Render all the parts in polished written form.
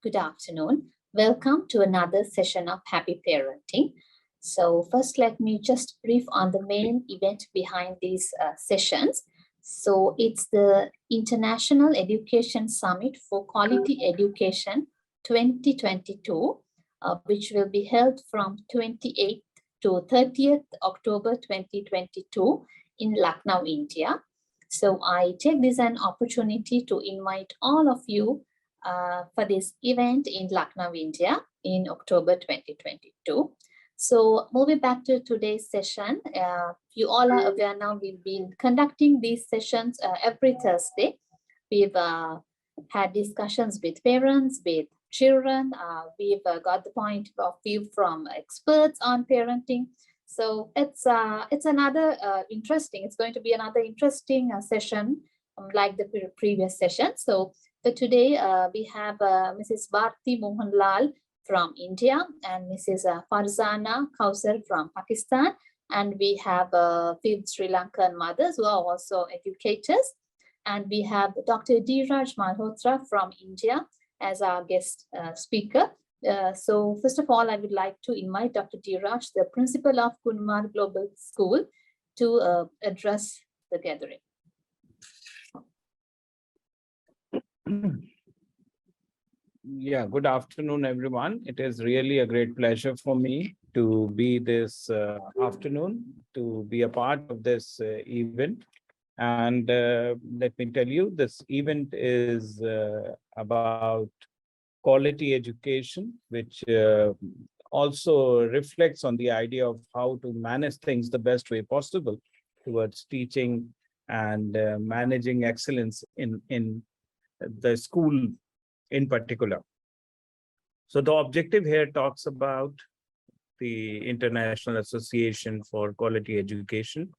good afternoon. Welcome to another session of Happy Parenting. So first, let me just brief on the main event behind these sessions. So it's the International Education Summit for Quality Education 2022, which will be held from 28th to 30th October 2022 in Lucknow, India. So I take this an opportunity to invite all of you for this event in Lucknow, India in October 2022. So moving back to today's session, you all are aware now we've been conducting these sessions every Thursday. We've had discussions with parents, with children. We've got the point of view from experts on parenting. So it's another it's going to be another interesting session like the previous session. So today we have Mrs. Bharti Mohanlal from India and Mrs. Farzana Kausar from Pakistan. And we have few Sri Lankan mothers who are also educators. And we have Dr. Dheeraj Malhotra from India as our guest speaker. So first of all, I would like to invite Dr. Dheeraj, the principal of Kunmar Global School, to address the gathering. Yeah, good afternoon, everyone. It is really a great pleasure for me to be this afternoon, to be a part of this event. And let me tell you, this event is about quality education, which also reflects on the idea of how to manage things the best way possible towards teaching and managing excellence in the school in particular. So the objective here talks about the International Association for Quality Education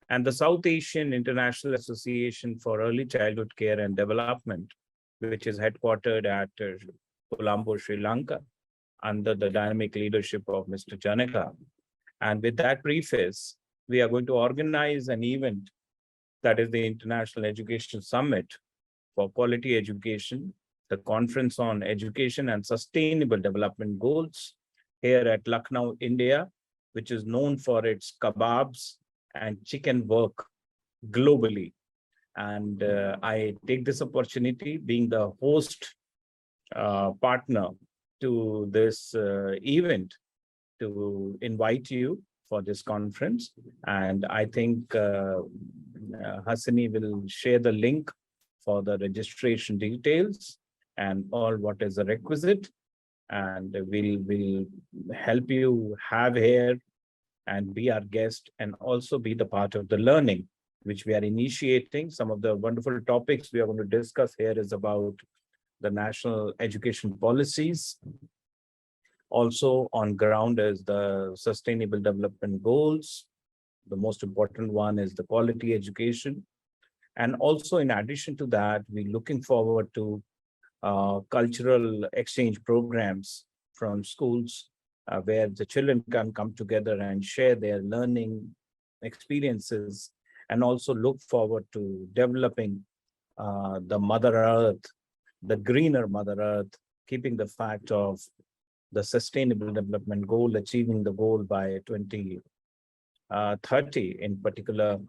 and the South Asian International Association for Early Childhood Care and Development, which is headquartered at Colombo, Sri Lanka, under the dynamic leadership of Mr. Janaka. And with that preface, we are going to organize an event that is the International Education Summit for Quality Education, the Conference on Education and Sustainable Development Goals here at Lucknow, India, which is known for its kebabs and chicken work globally. And I take this opportunity, being the host partner to this event, to invite you for this conference. And I think Hasani will share the link for the registration details and all what is the requisite. And we'll help you have here and be our guest and also be the part of the learning, which we are initiating. Some of the wonderful topics we are going to discuss here is about the national education policies. Also on ground is the sustainable development goals. The most important one is the quality education. And also in addition to that, we're looking forward to cultural exchange programs from schools where the children can come together and share their learning experiences, and also look forward to developing the Mother Earth, the greener Mother Earth, keeping the fact of the sustainable development goal, achieving the goal by 2030 in particular.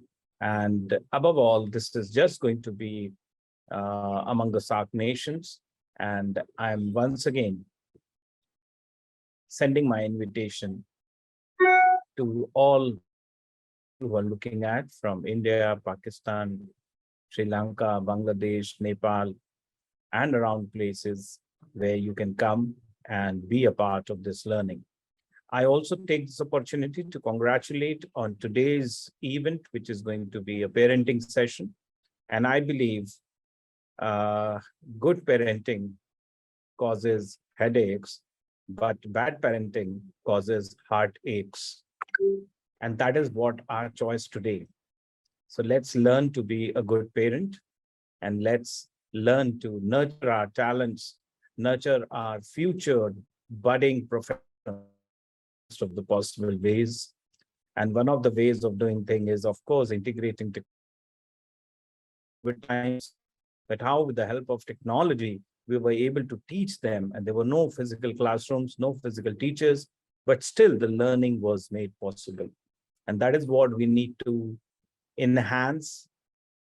And above all, this is just going to be among the SAARC nations. And I'm once again sending my invitation to all who are looking at from India, Pakistan, Sri Lanka, Bangladesh, Nepal, and around places where you can come and be a part of this learning. I also take this opportunity to congratulate on today's event, which is going to be a parenting session. And I believe good parenting causes headaches, but bad parenting causes heartaches. And that is what our choice today. So let's learn to be a good parent, and let's learn to nurture our talents, nurture our future budding professionals of the possible ways. And one of the ways of doing things is, of course, integrating technology with times, but how with the help of technology, we were able to teach them, and there were no physical classrooms, no physical teachers, but still the learning was made possible. And that is what we need to enhance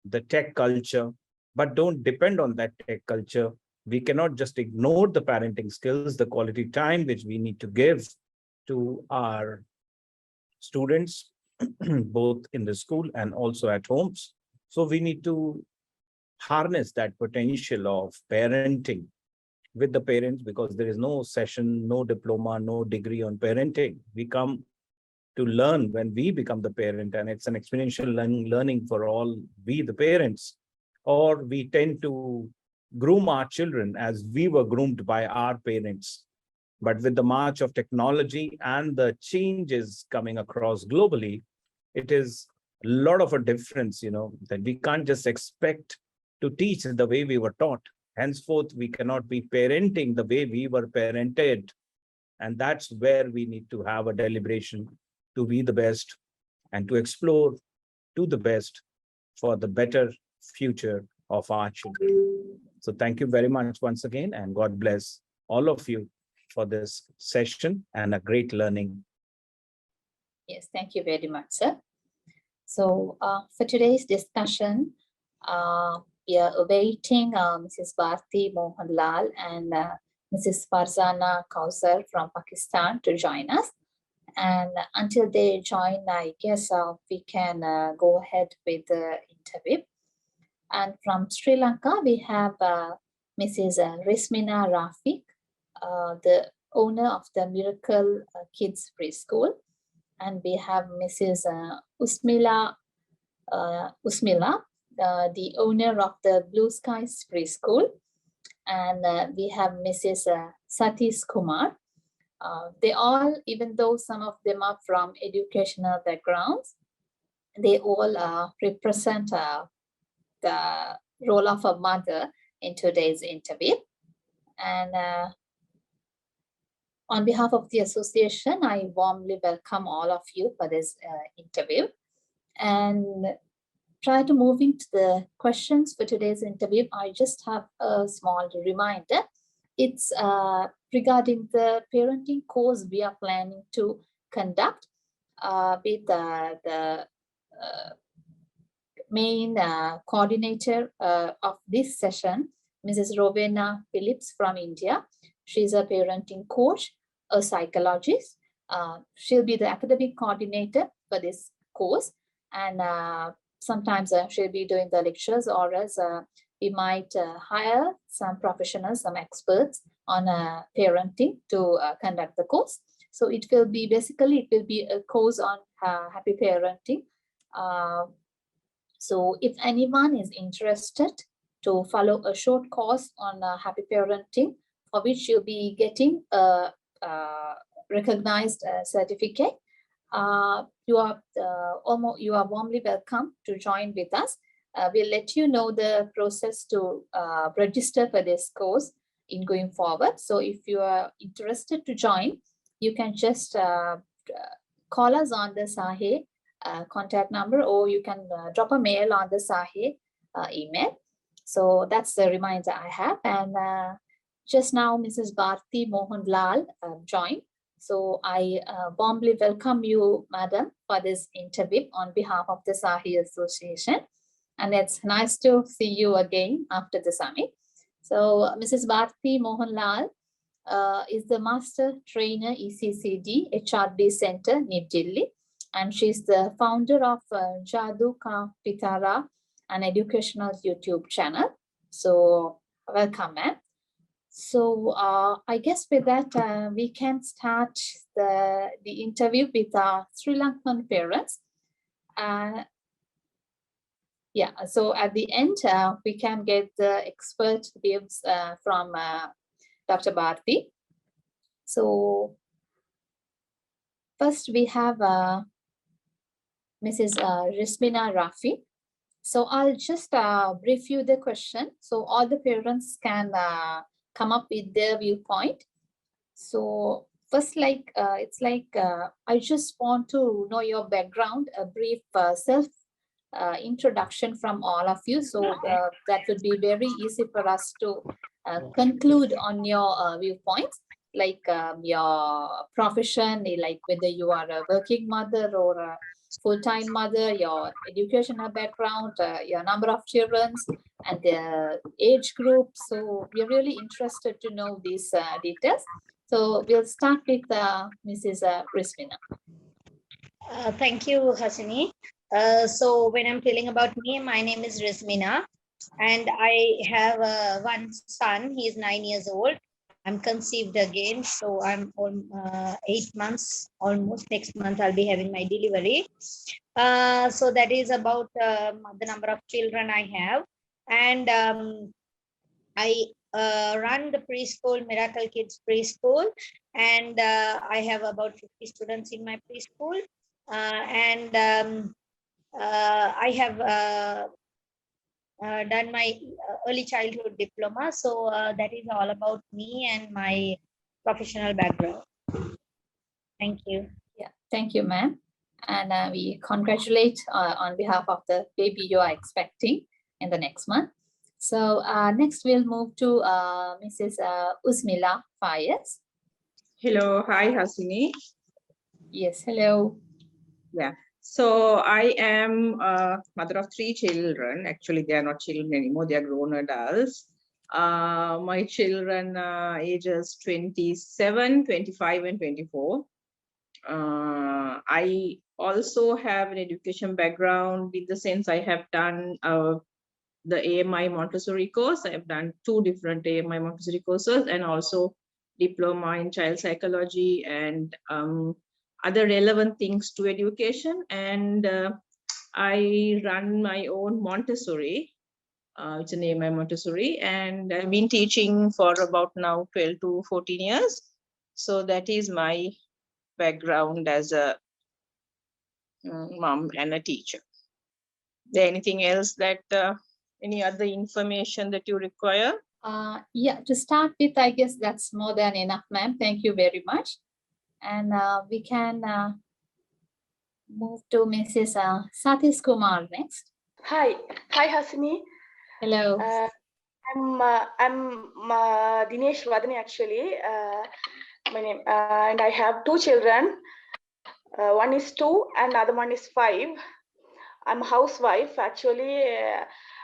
the tech culture, but don't depend on that tech culture. We cannot just ignore the parenting skills, the quality time which we need to give to our students, both in the school and also at homes. So we need to harness that potential of parenting with the parents, because there is no session, no diploma, no degree on parenting. We come to learn when we become the parent, and it's an exponential learning for all we, the parents, or we tend to groom our children as we were groomed by our parents. But with the march of technology and the changes coming across globally, it is a lot of a difference, that we can't just expect to teach the way we were taught. Henceforth, we cannot be parenting the way we were parented. And that's where we need to have a deliberation to be the best and to explore to the best for the better future of our children. So thank you very much once again, and God bless all of you for this session and a great learning. Yes, thank you very much, sir. So for today's discussion, we are awaiting Mrs. Bharti Mohanlal and Mrs. Farzana Kausar from Pakistan to join us. And until they join, I guess we can go ahead with the interview. And from Sri Lanka, we have Mrs. Rismina Rafiq, the owner of the Miracle Kids Preschool. And we have Mrs. Usmila, the owner of the Blue Skies Preschool. And we have Mrs. Satish Kumar. They all, even though some of them are from educational backgrounds, they all represent the role of a mother in today's interview. And on behalf of the association, I warmly welcome all of you for this interview. And prior to moving to the questions for today's interview, I just have a small reminder. It's regarding the parenting course we are planning to conduct with the main coordinator of this session, Mrs. Rowena Phillips from India. She's a parenting coach, a psychologist. She'll be the academic coordinator for this course. And sometimes she'll be doing the lectures, or else we might hire some professionals, some experts on parenting to conduct the course. So it will be a course on happy parenting. So if anyone is interested to follow a short course on happy parenting, for which you'll be getting a recognized certificate, you are warmly welcome to join with us. We'll let you know the process to register for this course in going forward. So if you are interested to join, you can just call us on the SAHE contact number, or you can drop a mail on the SAHE email. So that's the reminder I have. And just now, Mrs. Bharti Mohanlal joined. So I warmly welcome you, madam, for this interview on behalf of the SAHE Association. And it's nice to see you again after the summit. So Mrs. Bharti Mohanlal is the Master Trainer ECCD HRD Center, New Delhi. And she's the founder of Jadoo Ka Pitara, an educational YouTube channel. So welcome, ma'am. So I guess with that, we can start the interview with our Sri Lankan parents. Yeah, so at the end, we can get the expert views from Dr. Bharti. So first we have Mrs. Rismina Rafi. So I'll just brief you the question, so all the parents can come up with their viewpoint. So first, it's like I just want to know your background, a brief self introduction from all of you. So that would be very easy for us to conclude on your viewpoints, like your profession, like whether you are a working mother or a full-time mother, your educational background, your number of children, and the age group. So we're really interested to know these details. So we'll start with Mrs. Rismina. Thank you, Hasini. So when I'm telling about me, my name is Rizmina, and I have one son. He is 9 years old. I'm conceived again, so I'm on 8 months almost. Next month I'll be having my delivery. So that is about the number of children I have, and I run the preschool, Miracle Kids Preschool, and I have about 50 students in my preschool. And I have done my early childhood diploma. So that is all about me and my professional background. Thank you. Yeah, thank you, ma'am. And we congratulate on behalf of the baby you are expecting in the next month. So next we'll move to Mrs. Usmila Fayez. Hello, hi Hasini. Yes, hello. Yeah, so I am a mother of 3 children. Actually, they are not children anymore, they are grown adults. My children ages 27, 25, and 24. I also have an education background in the sense I have done the AMI Montessori course. I have done 2 different AMI Montessori courses and also diploma in child psychology and other relevant things to education. And I run my own Montessori. It's an AMI Montessori, and I've been teaching for about now 12 to 14 years. So that is my background as a mom and a teacher. Is there anything else that any other information that you require? Yeah, to start with, I guess that's more than enough, ma'am. Thank you very much. And we can move to Mrs. Satish Kumar next. Hi, Hasini. Hello. I'm Dinesh Vadani actually. My name, and I have 2 children. One is 2 and other one is 5. I'm a housewife actually.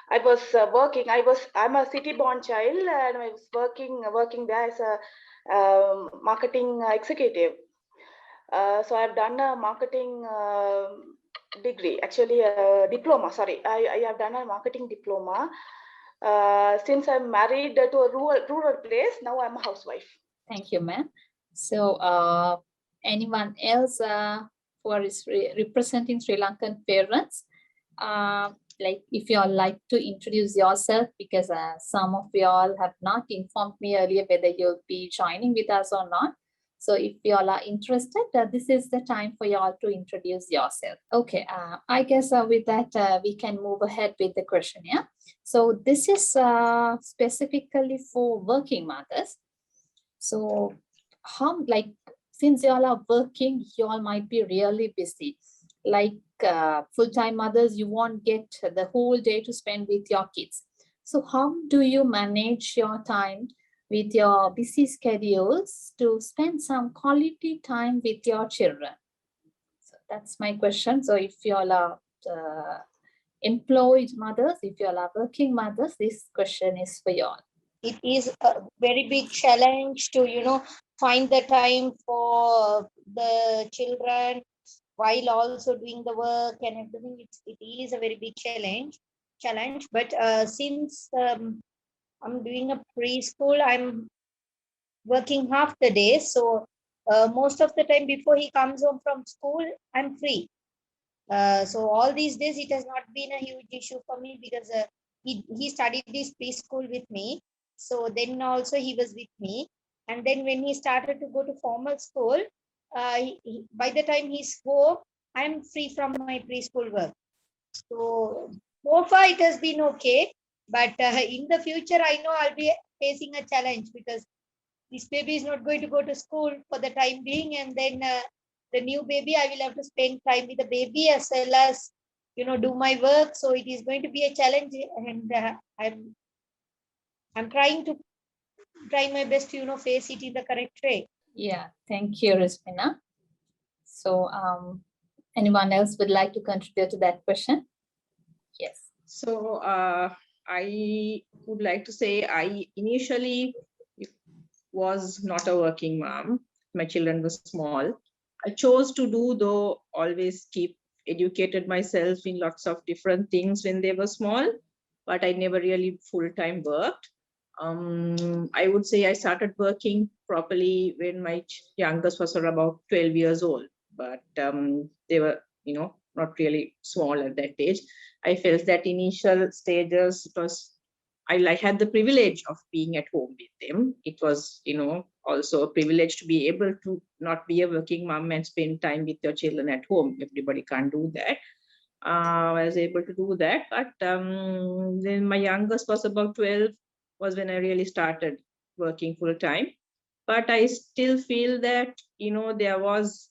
I was working. I'm a city-born child, and I was working there as a marketing executive. So I've done a marketing degree, actually a diploma. Sorry, I have done a marketing diploma. Since I'm married to a rural place, now I'm a housewife. Thank you, ma'am. So anyone else who is representing Sri Lankan parents, like if you all like to introduce yourself, because some of you all have not informed me earlier whether you'll be joining with us or not. So if you all are interested, this is the time for you all to introduce yourself. Okay, I guess with that, we can move ahead with the questionnaire. So this is specifically for working mothers. So how, like, since you all are working, you all might be really busy. Like full-time mothers, you won't get the whole day to spend with your kids. So how do you manage your time with your busy schedules to spend some quality time with your children? So that's my question. So if you all are employed mothers, if you all are working mothers, this question is for you all. It is a very big challenge to, find the time for the children while also doing the work and everything. It is a very big challenge. But since I'm doing a preschool, I'm working half the day. So most of the time before he comes home from school, I'm free. So all these days, it has not been a huge issue for me because he studied this preschool with me. So then also he was with me. And then when he started to go to formal school, by the time he's home, I'm free from my preschool work. So far it has been okay. But in the future, I know I'll be facing a challenge because this baby is not going to go to school for the time being. And then the new baby, I will have to spend time with the baby as well as, do my work. So it is going to be a challenge. And I'm trying to try my best to, face it in the correct way. Yeah, thank you, Rizmina. So anyone else would like to contribute to that question? Yes. So I would like to say I initially was not a working mom. My children were small. I chose to do, though, always keep educated myself in lots of different things when they were small, but I never really full-time worked. I would say I started working properly when my youngest was about 12 years old, but they were, not really small at that age. I felt that initial stages, it was I had the privilege of being at home with them. It was, also a privilege to be able to not be a working mom and spend time with your children at home. Everybody can't do that. I was able to do that, but then my youngest was about 12, was when I really started working full time. But I still feel that, there was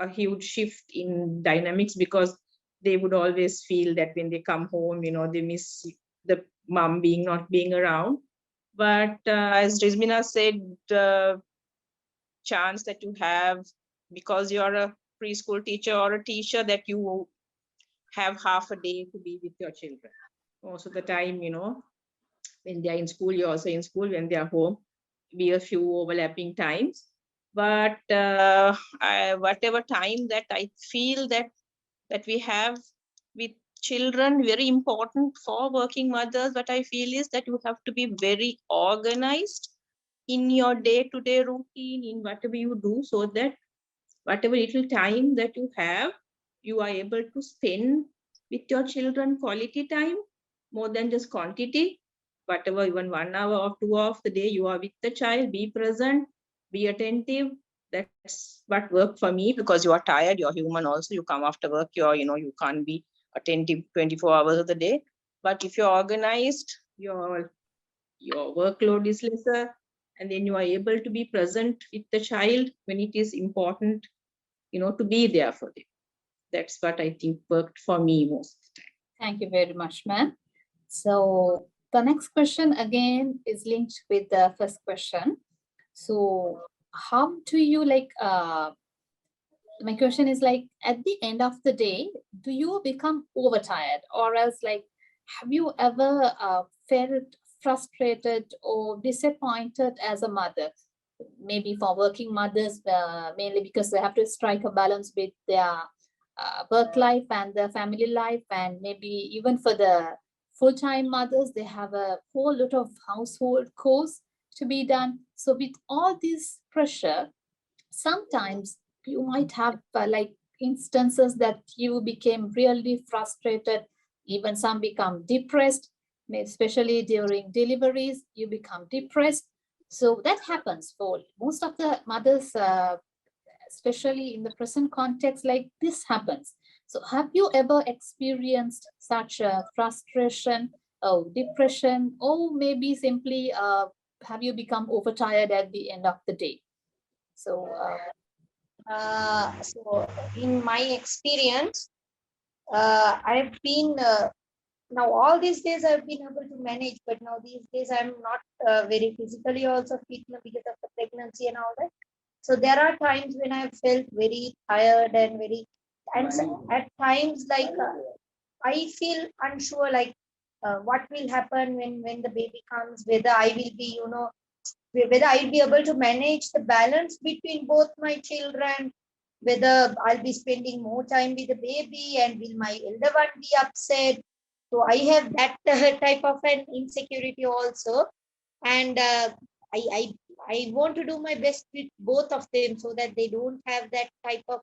a huge shift in dynamics, because they would always feel that when they come home, they miss the mom not being around. But as Rizmina said, chance that you have, because you're a preschool teacher or a teacher, that you have half a day to be with your children. Most of the time, when they're in school, you're also in school. When they're home, be a few overlapping times. But whatever time that I feel that we have with children, very important for working mothers, what I feel is that you have to be very organized in your day-to-day routine, in whatever you do, so that whatever little time that you have, you are able to spend with your children quality time, more than just quantity. Whatever, even 1 hour or 2 hours of the day, you are with the child, be present, be attentive. That's what worked for me, because you are tired, you're human also. You come after work, you can't be attentive 24 hours of the day. But if you're organized, your workload is lesser, and then you are able to be present with the child when it is important, to be there for them. That's what I think worked for me most of the time. Thank you very much, ma'am. So the next question again is linked with the first question. So how do you my question is at the end of the day, do you become overtired, or else have you ever felt frustrated or disappointed as a mother? Maybe for working mothers, mainly because they have to strike a balance with their work life and the family life, and maybe even for the full-time mothers, they have a whole lot of household chores to be done. So with all this pressure, sometimes you might have instances that you became really frustrated, even some become depressed, especially during deliveries, you become depressed. So that happens for most of the mothers, especially in the present context, like this happens. So have you ever experienced such a frustration or depression, or maybe simply have you become overtired at the end of the day? So So in my experience, I've been now all these days I've been able to manage, but now these days I'm not very physically also fit because of the pregnancy and all that. So there are times when I felt very tired and at times I feel unsure, what will happen when the baby comes, whether I will be, whether I'll be able to manage the balance between both my children, whether I'll be spending more time with the baby, and will my elder one be upset. So I have that type of an insecurity also, and I, I I want to do my best with both of them so that they don't have that type of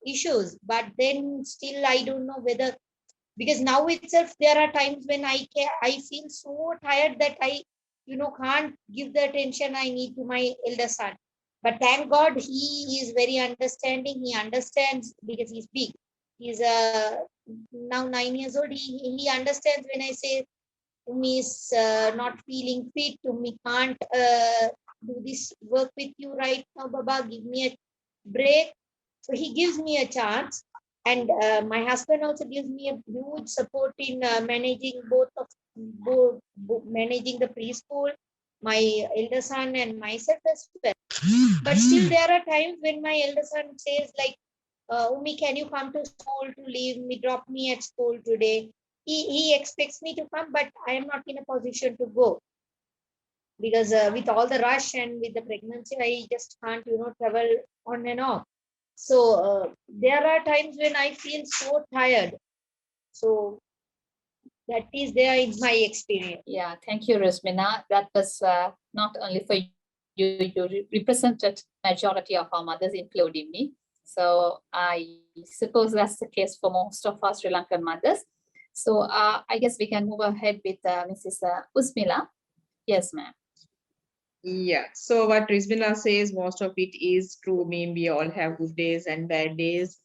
issues. But then still I don't know whether, because now itself there are times when I feel so tired that I can't give the attention I need to my elder son. But thank God he is very understanding. He understands because he's big. He's now 9 years old. He understands when I say Umi is not feeling fit. Umi can't do this work with you right now, Baba. Give me a break. So he gives me a chance. And my husband also gives me a huge support in managing both managing the preschool my elder son and myself as well. But still there are times when my elder son says like, Umi, can you come to school to leave me, drop me at school today? He expects me to come, but I am not in a position to go because with all the rush and with the pregnancy, I just can't, travel on and off. So there are times when I feel so tired. So that is there in my experience. Yeah, thank you, Rosmina. That was not only for you, you represented majority of our mothers, including me. So I suppose that's the case for most of our Sri Lankan mothers. So I guess we can move ahead with Mrs. Usmila. Yes, ma'am. Yeah, so what Rizbina says, most of it is true. I mean, we all have good days and bad days.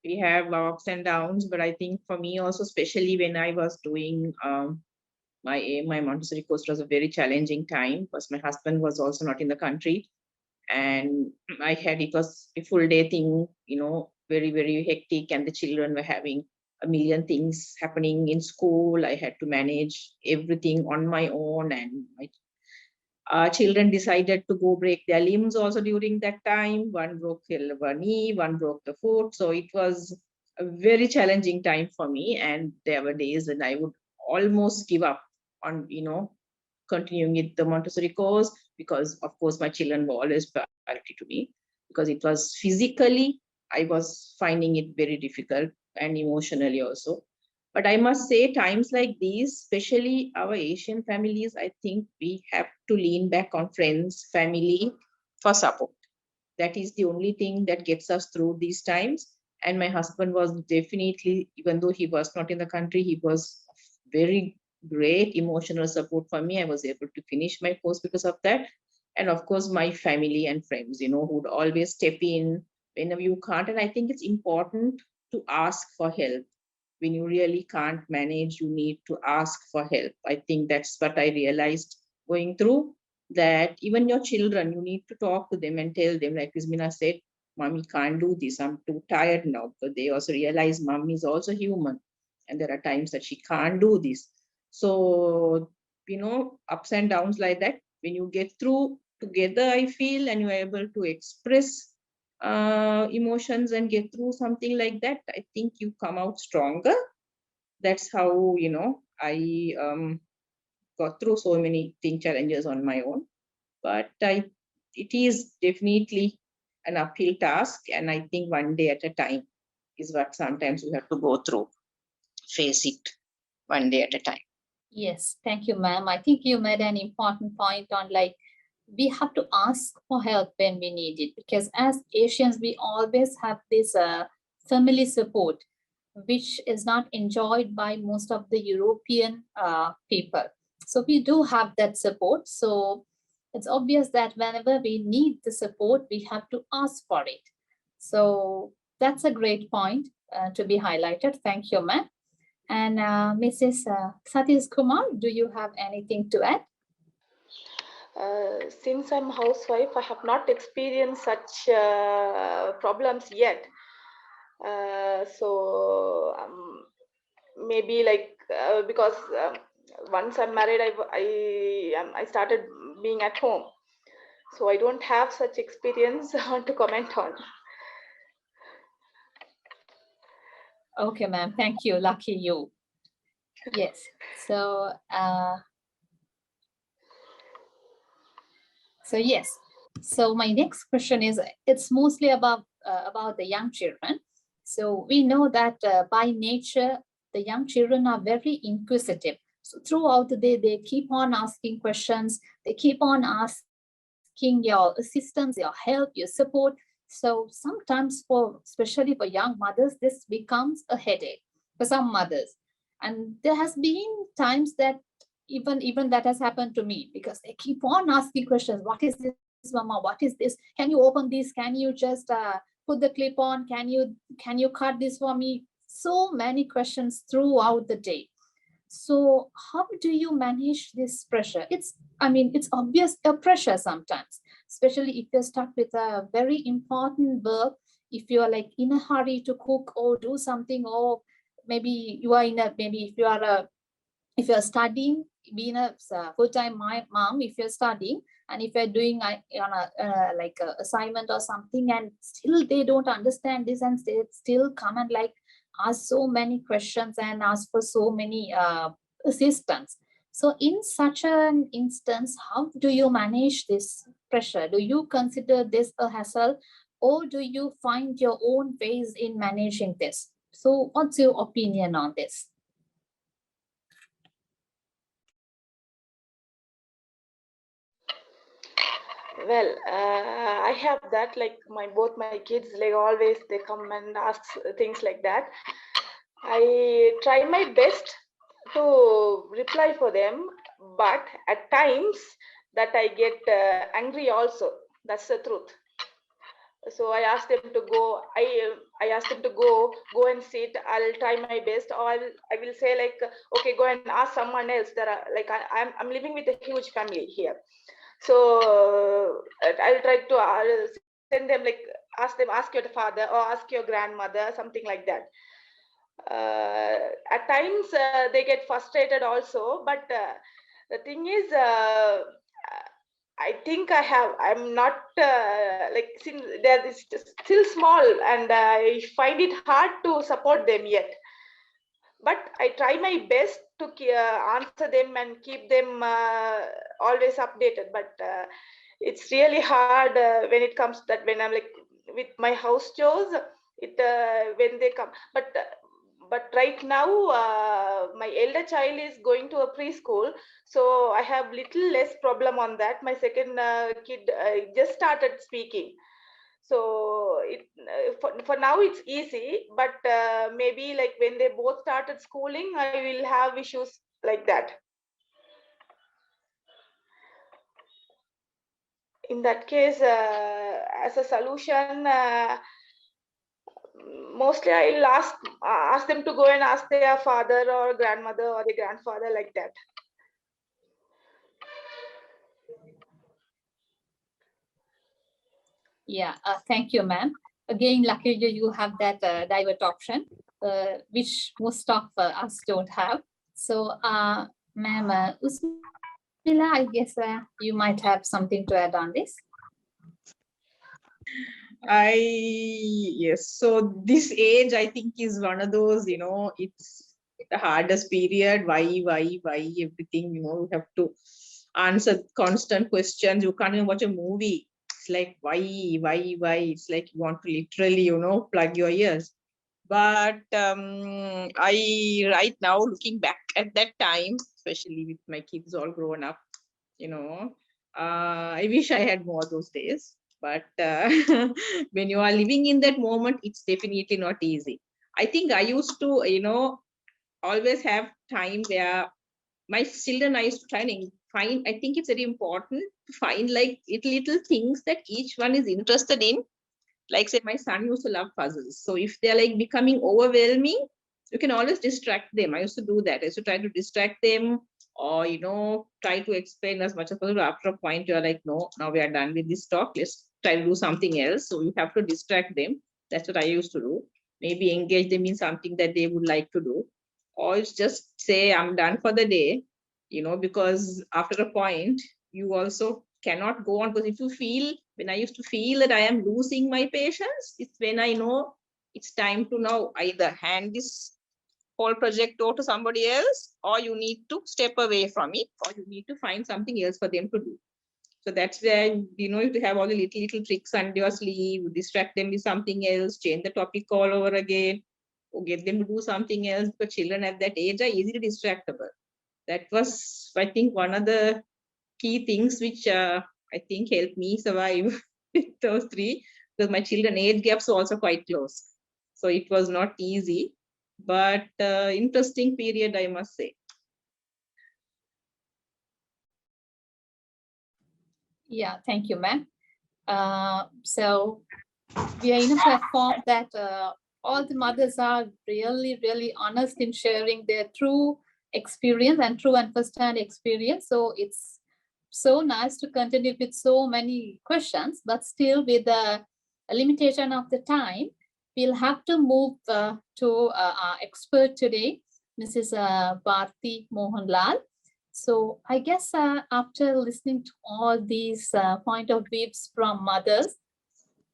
We have ups and downs, but I think for me also, especially when I was doing my Montessori course, was a very challenging time because my husband was also not in the country, and it was a full day thing, very, very hectic, and the children were having a million things happening in school. I had to manage everything on my own, and my children decided to go break their limbs also during that time. One broke one knee, one broke the foot. So it was a very challenging time for me. And there were days when I would almost give up on, continuing with the Montessori course, because of course my children were always priority to me, because it was physically, I was finding it very difficult, and emotionally also. But I must say, times like these, especially our Asian families, I think we have to lean back on friends, family for support. That is the only thing that gets us through these times. And my husband was definitely, even though he was not in the country, he was very great emotional support for me. I was able to finish my course because of that. And of course, my family and friends, who would always step in whenever you can't. And I think it's important to ask for help. When you really can't manage, you need to ask for help. I think that's what I realized going through, that even your children, you need to talk to them and tell them, like Rizmina said, Mommy can't do this, I'm too tired now. But they also realize Mommy is also human, and there are times that she can't do this. So, ups and downs like that, when you get through together, I feel, and you're able to express emotions and get through something like that, I think you come out stronger. That's how, I got through so many challenges on my own. But it is definitely an uphill task, and I think one day at a time is what sometimes we have to go through. Face it one day at a time. Yes, thank you, ma'am. I think you made an important point on like we have to ask for help when we need it, because as Asians, we always have this family support, which is not enjoyed by most of the European people. So we do have that support. So it's obvious that whenever we need the support, we have to ask for it. So that's a great point to be highlighted. Thank you, ma'am. And Mrs. Satish Kumar, do you have anything to add? Since I'm housewife, I have not experienced such problems yet. So maybe like because once I'm married, I started being at home, so I don't have such experience to comment on. Okay, ma'am. Thank you. Lucky you. Yes. So, yes. So my next question is, it's mostly about the young children. So we know that by nature, the young children are very inquisitive. So throughout the day, they keep on asking questions. They keep on asking your assistance, your help, your support. So sometimes especially for young mothers, this becomes a headache for some mothers. And there has been times that even that has happened to me, because they keep on asking questions. What is this, mama? What is this? Can you open this? Can you just put the clip on? Can you cut this for me? So many questions throughout the day. So how do you manage this pressure? It's obvious a pressure sometimes, especially if you're stuck with a very important work, if you're like in a hurry to cook or do something, or maybe you are if you're studying being a full-time mom, if you're studying and if you're doing like a assignment or something, and still they don't understand this, and they still come and like ask so many questions and ask for so many assistance. So in such an instance, how do you manage this pressure? Do you consider this a hassle, or do you find your own ways in managing this? So what's your opinion on this? Well, I have that, like both my kids, like always they come and ask things like that. I try my best to reply for them, but at times that I get angry also. That's the truth. So I asked them to go. I asked them to go and sit. I'll try my best, or I will say like, okay, go and ask someone else. There are like I'm living with a huge family here, so I'll try to send them, like ask your father or ask your grandmother, something like that. At times they get frustrated also, but the thing is, I think I'm not like, since they're still small, and I find it hard to support them yet. But I try my best to answer them and keep them always updated. But it's really hard when it comes to that, when I'm like with my house chores, when they come. But right now, my elder child is going to a preschool, so I have little less problem on that. My second kid just started speaking. So for now it's easy, but maybe like when they both started schooling, I will have issues like that. In that case, as a solution, mostly I'll ask them to go and ask their father or grandmother or their grandfather, like that. Yeah, thank you, ma'am. Again, luckily you have that divert option, which most of us don't have. So, ma'am, Usmila, I guess you might have something to add on this. Yes. So this age, I think, is one of those, it's the hardest period. Why everything, you have to answer constant questions. You can't even watch a movie. It's like, why? It's like you want to literally, plug your ears. But I, right now, looking back at that time, especially with my kids all grown up, I wish I had more those days. But when you are living in that moment, it's definitely not easy. I think I used to, always have time where my children, I used to try and find, I think it's very important to find like little things that each one is interested in. Like say my son used to love puzzles. So if they're like becoming overwhelming, you can always distract them. I used to do that. I used to try to distract them, or try to explain as much as possible. After a point, you're like, no, now we are done with this talk. Let's try to do something else. So you have to distract them. That's what I used to do. Maybe engage them in something that they would like to do. Or it's just say, I'm done for the day, because after a point, you also cannot go on. Because if you feel, when I used to feel that I am losing my patience, it's when I know it's time to now either hand this whole project over to somebody else, or you need to step away from it, or you need to find something else for them to do. So that's where, you have to have all the little tricks under your sleeve, distract them with something else, change the topic all over again, or get them to do something else, because children at that age are easily distractible. That was, I think, one of the key things which I think helped me survive with those three, because my children age gaps were also quite close. So it was not easy, but interesting period, I must say. Yeah, thank you, ma'am. So we are in a platform that all the mothers are really, really honest in sharing their true experience and true and first-hand experience. So it's so nice to continue with so many questions, but still with the limitation of the time, we'll have to move to our expert today, Mrs. Bharti Mohanlal. So I guess after listening to all these point of views from mothers,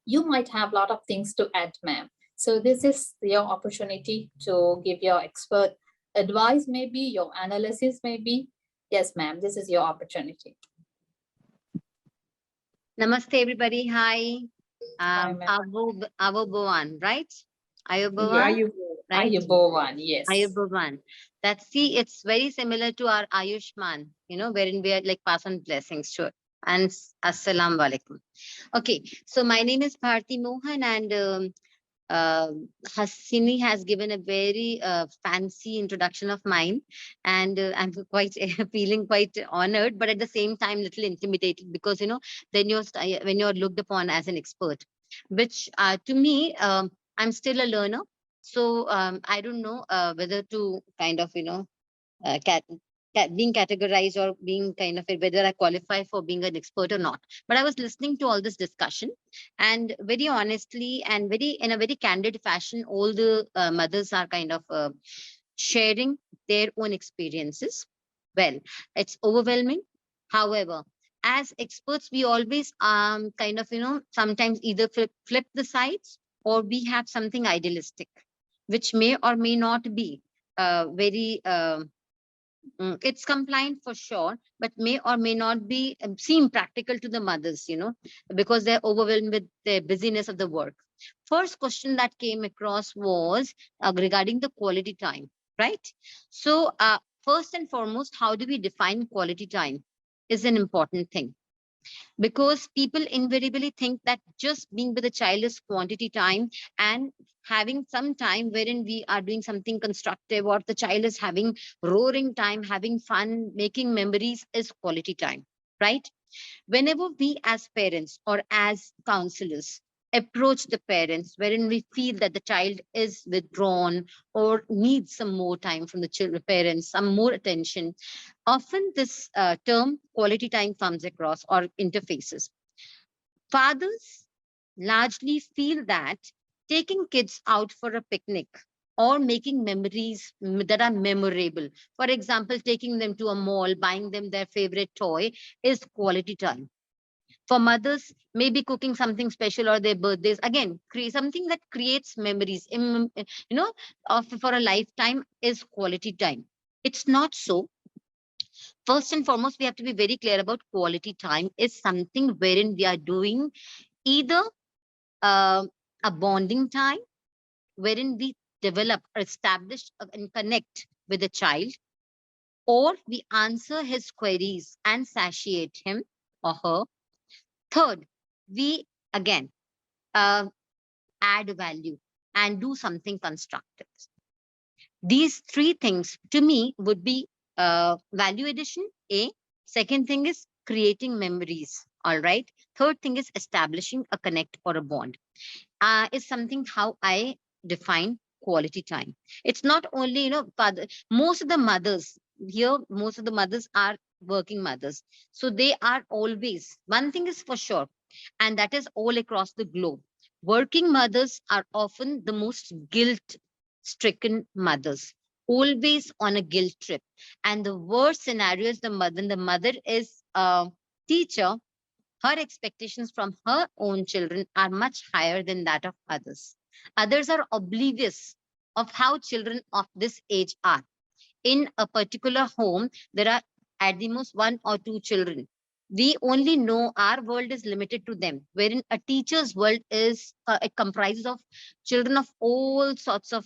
you might have a lot of things to add, ma'am. So this is your opportunity to give your expert advice, maybe your analysis, maybe. Yes, ma'am, this is your opportunity. Namaste, everybody. Hi. Hi, ma'am. Avobovan, right? Yeah, Ayubovan, you right? Ayubovan, yes. Ayubovan. See, it's very similar to our Ayushman, wherein we are like pass on blessings to it. And Assalamu alaikum. Okay, so my name is Bharti Mohan, and Hasini has given a very fancy introduction of mine, and I'm quite feeling quite honored, but at the same time little intimidated, because then when you're looked upon as an expert, which to me, I'm still a learner, so I don't know whether to kind of uh, being categorized or being kind of whether I qualify for being an expert or not. But I was listening to all this discussion, and very honestly and very in a very candid fashion, all the mothers are kind of sharing their own experiences. Well, it's overwhelming. However, as experts, we always kind of sometimes either flip the sides, or we have something idealistic, which may or may not be very it's compliant for sure, but may or may not be seem practical to the mothers, because they're overwhelmed with the busyness of the work. First question that came across was regarding the quality time, right? So first and foremost, how do we define quality time is an important thing, because people invariably think that just being with a child is quantity time, and having some time wherein we are doing something constructive, or the child is having roaring time, having fun, making memories, is quality time, right? Whenever we as parents or as counselors approach the parents wherein we feel that the child is withdrawn or needs some more time from the children parents, some more attention, often this term quality time comes across or interfaces. Fathers largely feel that taking kids out for a picnic or making memories that are memorable, for example, taking them to a mall, buying them their favorite toy, is quality time. For mothers, maybe cooking something special or their birthdays, again, create something that creates memories, of for a lifetime, is quality time. It's not so. First and foremost, we have to be very clear about quality time is something wherein we are doing either uh, a bonding time, wherein we develop or establish and connect with the child, or we answer his queries and satiate him or her. Third, we again uh, add value and do something constructive. These three things to me would be value addition, A. Second thing is creating memories. All right. Third thing is establishing a connect or a bond. Is something how I define quality time. It's not only, most of the mothers here, most of the mothers are working mothers. So they are always, one thing is for sure, and that is all across the globe. Working mothers are often the most guilt stricken mothers, always on a guilt trip. And the worst scenario is the mother is a teacher, her expectations from her own children are much higher than that of others. Others are oblivious of how children of this age are. In a particular home, there are at the most one or two children. We only know our world is limited to them, wherein a teacher's world is, it comprises of children of all sorts of,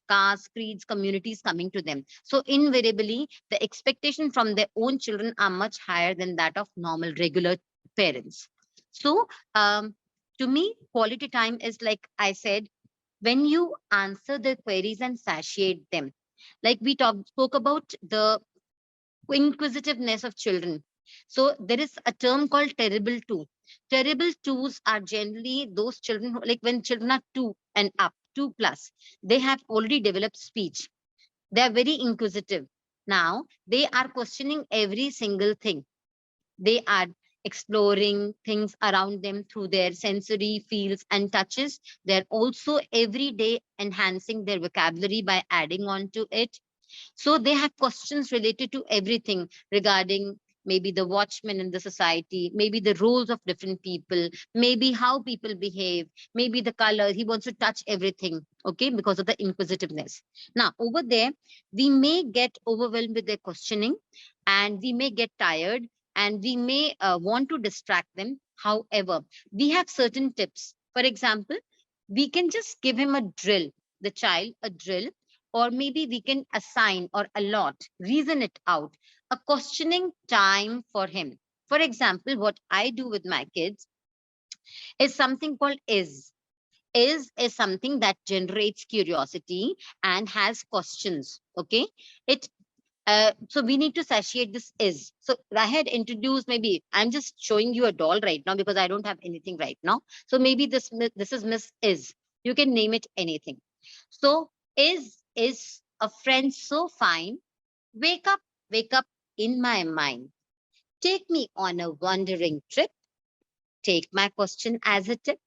castes, creeds, communities coming to them. So invariably, the expectation from their own children are much higher than that of normal, regular parents. So to me, quality time is, like I said, when you answer their queries and satiate them. Like we spoke about the inquisitiveness of children. So there is a term called terrible two. Terrible twos are generally those children who, like when children are two and up, two plus, they have already developed speech. They are very inquisitive. Now they are questioning every single thing. They are exploring things around them through their sensory feels and touches. They're also every day enhancing their vocabulary by adding on to it. So they have questions related to everything regarding maybe the watchmen in the society, maybe the roles of different people, maybe how people behave, maybe the color. He wants to touch everything, okay, because of the inquisitiveness. Now, over there, we may get overwhelmed with their questioning, and we may get tired, and we may want to distract them. However, we have certain tips. For example, we can just give him a drill, the child a drill, or maybe we can assign or allot, reason it out, a questioning time for him. For example, what I do with my kids is something called is. Is something that generates curiosity and has questions. Okay. It so we need to satiate this is. So I had introduced, maybe I'm just showing you a doll right now because I don't have anything right now. So maybe this is Miss Is. You can name it anything. So is a friend so fine. Wake up in my mind. Take me on a wandering trip. Take my question as a tip.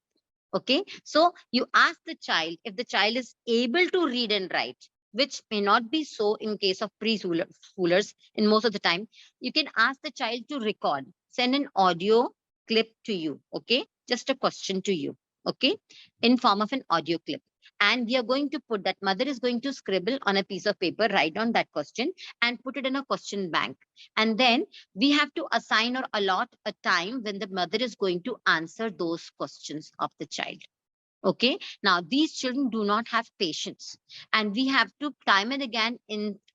Okay, so you ask the child if the child is able to read and write, which may not be so in case of preschoolers. In most of the time, you can ask the child to record, send an audio clip to you. Okay, just a question to you. Okay, in form of an audio clip. And we are going to put that, mother is going to scribble on a piece of paper, write down that question and put it in a question bank. And then we have to assign or allot a time when the mother is going to answer those questions of the child. Okay, now these children do not have patience, and we have to time and again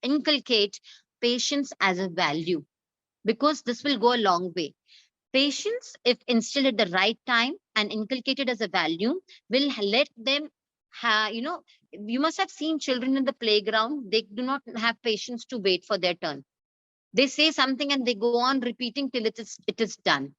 inculcate patience as a value, because this will go a long way. Patience, if instilled at the right time and inculcated as a value, will let them you must have seen children in the playground. They do not have patience to wait for their turn. They say something and they go on repeating till it is done.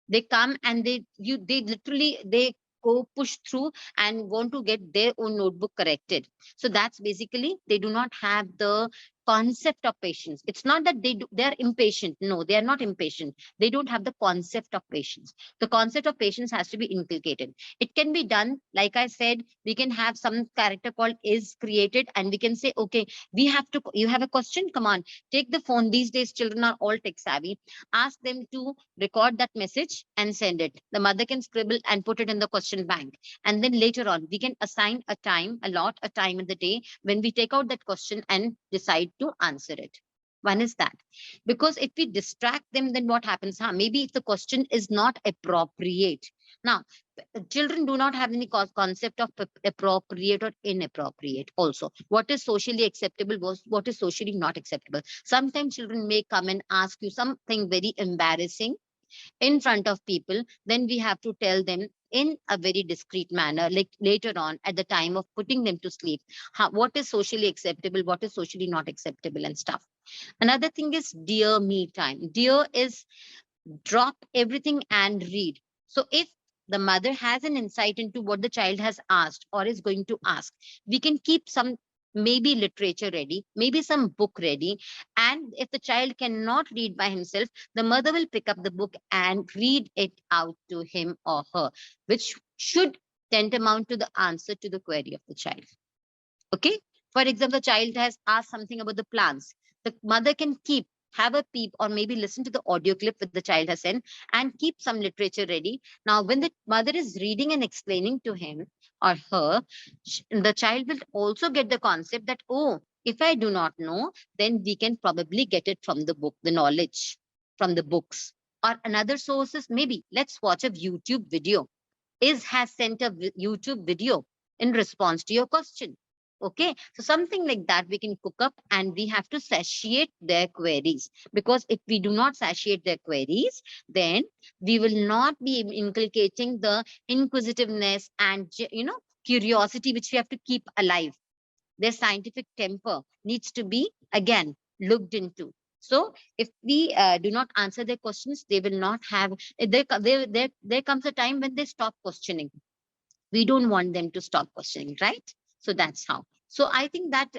They come and they literally they go push through and want to get their own notebook corrected. So that's basically, they do not have the concept of patience. It's not that they're impatient. No, they are not impatient. They don't have the concept of patience. The concept of patience has to be inculcated. It can be done, like I said, we can have some character called is created, and we can say, okay, you have a question, come on, take the phone. These days children are all tech savvy. Ask them to record that message and send it. The mother can scribble and put it in the question bank. And then later on, we can assign a time, allot a time in the day when we take out that question and decide to answer it. One is that. Because if we distract them, then what happens? Maybe if the question is not appropriate. Now, children do not have any concept of appropriate or inappropriate also. What is socially acceptable, what is socially not acceptable. Sometimes children may come and ask you something very embarrassing in front of people. Then we have to tell them in a very discreet manner, like later on at the time of putting them to sleep, what is socially acceptable, what is socially not acceptable and stuff. Another thing is dear me time. Dear is drop everything and read. So if the mother has an insight into what the child has asked or is going to ask, we can keep some maybe literature ready, maybe some book ready. And if the child cannot read by himself, the mother will pick up the book and read it out to him or her, which should tend amount to the answer to the query of the child. Okay. For example, the child has asked something about the plants. The mother can have a peep or maybe listen to the audio clip that the child has sent and keep some literature ready. Now, when the mother is reading and explaining to him or her, the child will also get the concept that, oh, if I do not know, then we can probably get it from the book, the knowledge from the books. Or another source is, maybe let's watch a YouTube video. Has sent a YouTube video in response to your question. Okay, so something like that we can cook up, and we have to satiate their queries, because if we do not satiate their queries, then we will not be inculcating the inquisitiveness and curiosity, which we have to keep alive. Their scientific temper needs to be again looked into. So if we do not answer their questions, they will not have, there comes a time when they stop questioning. We don't want them to stop questioning, right? So that's how. So I think that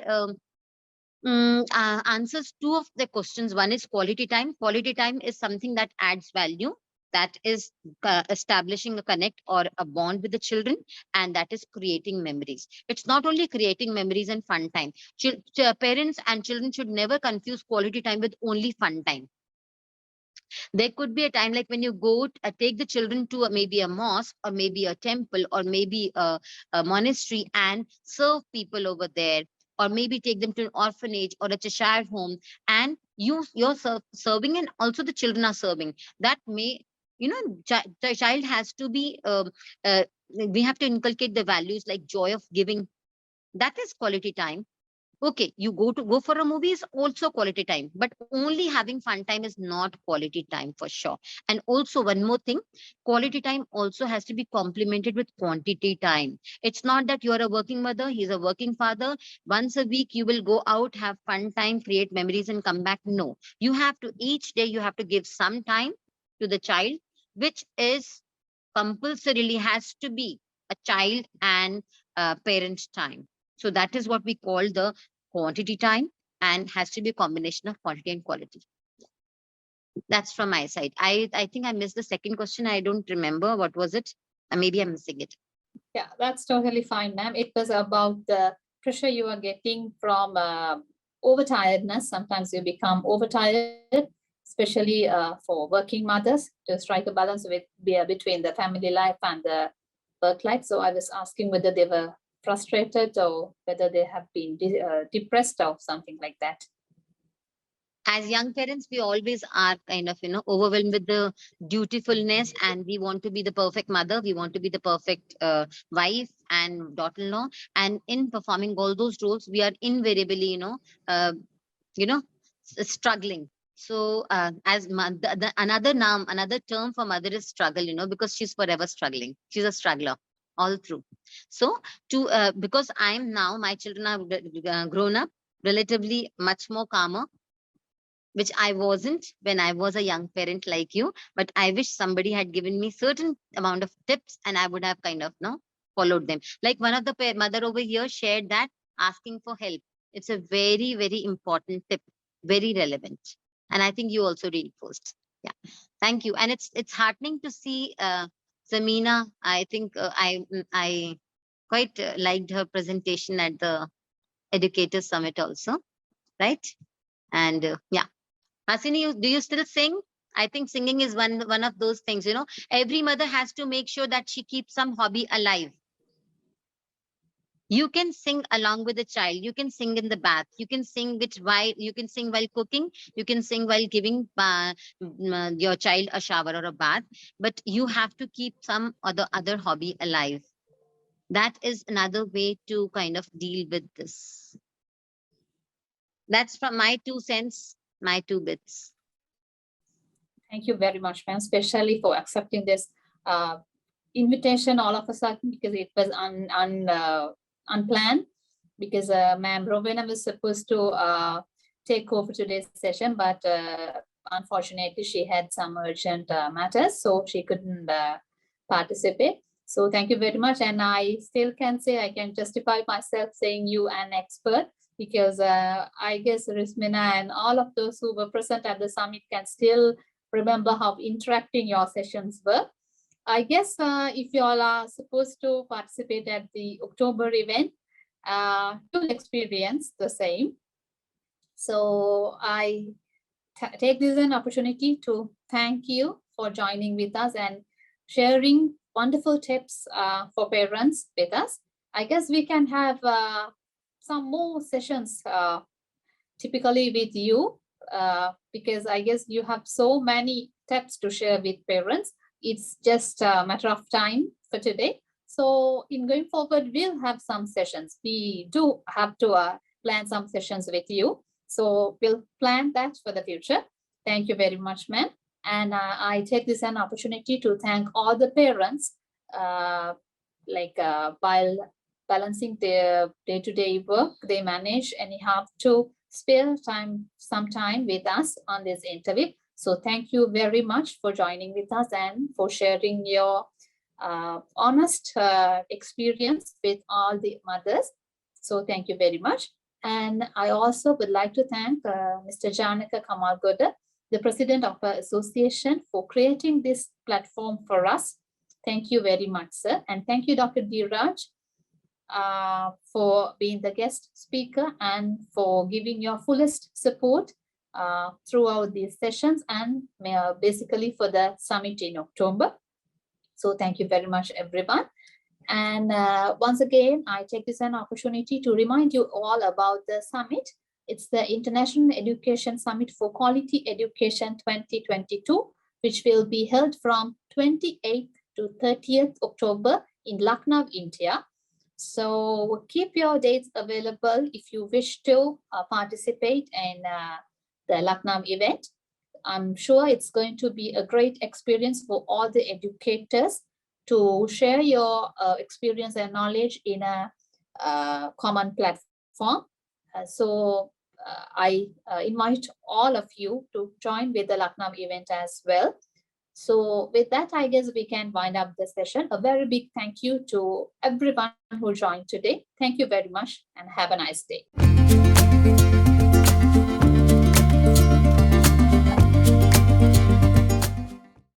answers two of the questions. One is quality time. Quality time is something that adds value. that is establishing a connect or a bond with the children, and that is creating memories. It's not only creating memories and fun time. Parents and children should never confuse quality time with only fun time. There could be a time like when you go take the children to maybe a mosque or maybe a temple or maybe a monastery and serve people over there, or maybe take them to an orphanage or a Cheshire home, and you're serving and also the children are serving. That may, the child has to be we have to inculcate the values like joy of giving. That is quality time. Okay, you go for a movie is also quality time, but only having fun time is not quality time for sure. And also one more thing, quality time also has to be complemented with quantity time. It's not that you're a working mother, he's a working father. Once a week you will go out, have fun time, create memories and come back. No, you have to, each day you have to give some time to the child, which is compulsorily has to be a child and parent time. So that is what we call the quantity time, and has to be a combination of quantity and quality. That's from my side. I think I missed the second question. I don't remember. What was it? Maybe I'm missing it. Yeah, that's totally fine, ma'am. It was about the pressure you are getting from overtiredness. Sometimes you become overtired, especially for working mothers, to strike a balance between the family life and the work life. So I was asking whether they were frustrated or whether they have been depressed or something like that. As young parents, we always are kind of, overwhelmed with the dutifulness, and we want to be the perfect mother. We want to be the perfect wife and daughter-in-law. And in performing all those roles, we are invariably, struggling. So as another term for mother is struggle, because she's forever struggling. She's a struggler all through. So because my children are grown up, relatively much more calmer, which I wasn't when I was a young parent like you, but I wish somebody had given me certain amount of tips and I would have kind of followed them. Like one of the mother over here shared that asking for help. It's a very, very important tip, very relevant. And I think you also reinforced. Yeah, thank you. And it's heartening to see Zamina. I think I quite liked her presentation at the Educators Summit also, right? And yeah. Hasini, do you still sing? I think singing is one of those things, every mother has to make sure that she keeps some hobby alive. You can sing along with the child. You can sing in the bath. You can sing while cooking. You can sing while giving your child a shower or a bath. But you have to keep some other hobby alive. That is another way to kind of deal with this. That's from my 2 cents, my 2 bits. Thank you very much, ma'am, especially for accepting this invitation all of a sudden, because it was unplanned, because ma'am Rowena was supposed to take over today's session, but unfortunately she had some urgent matters, so she couldn't participate. So thank you very much. And I still can say, I can justify myself saying you an expert, because I guess Rismina and all of those who were present at the summit can still remember how interacting your sessions were. I guess if you all are supposed to participate at the October event, you'll experience the same. So I take this as an opportunity to thank you for joining with us and sharing wonderful tips for parents with us. I guess we can have some more sessions typically with you, because I guess you have so many tips to share with parents. It's just a matter of time for today. So in going forward, we'll have some sessions. We do have to plan some sessions with you. So we'll plan that for the future. Thank you very much, ma'am. And I take this an opportunity to thank all the parents, while balancing their day-to-day work, they manage and have to spare some time with us on this interview. So thank you very much for joining with us and for sharing your honest experience with all the mothers. So thank you very much. And I also would like to thank Mr. Janaka Kamalgoda, the president of our association, for creating this platform for us. Thank you very much, sir. And thank you, Dr. Dheeraj, for being the guest speaker and for giving your fullest support throughout these sessions and basically for the summit in October. So thank you very much, everyone. And once again, I take this an opportunity to remind you all about the summit. It's the International Education Summit for Quality Education 2022, which will be held from 28th to 30th October in Lucknow, India. So keep your dates available if you wish to participate in the Lucknow event. I'm sure it's going to be a great experience for all the educators to share your experience and knowledge in a common platform. I invite all of you to join with the Lucknow event as well. So with that, I guess we can wind up the session. A very big thank you to everyone who joined today. Thank you very much and have a nice day.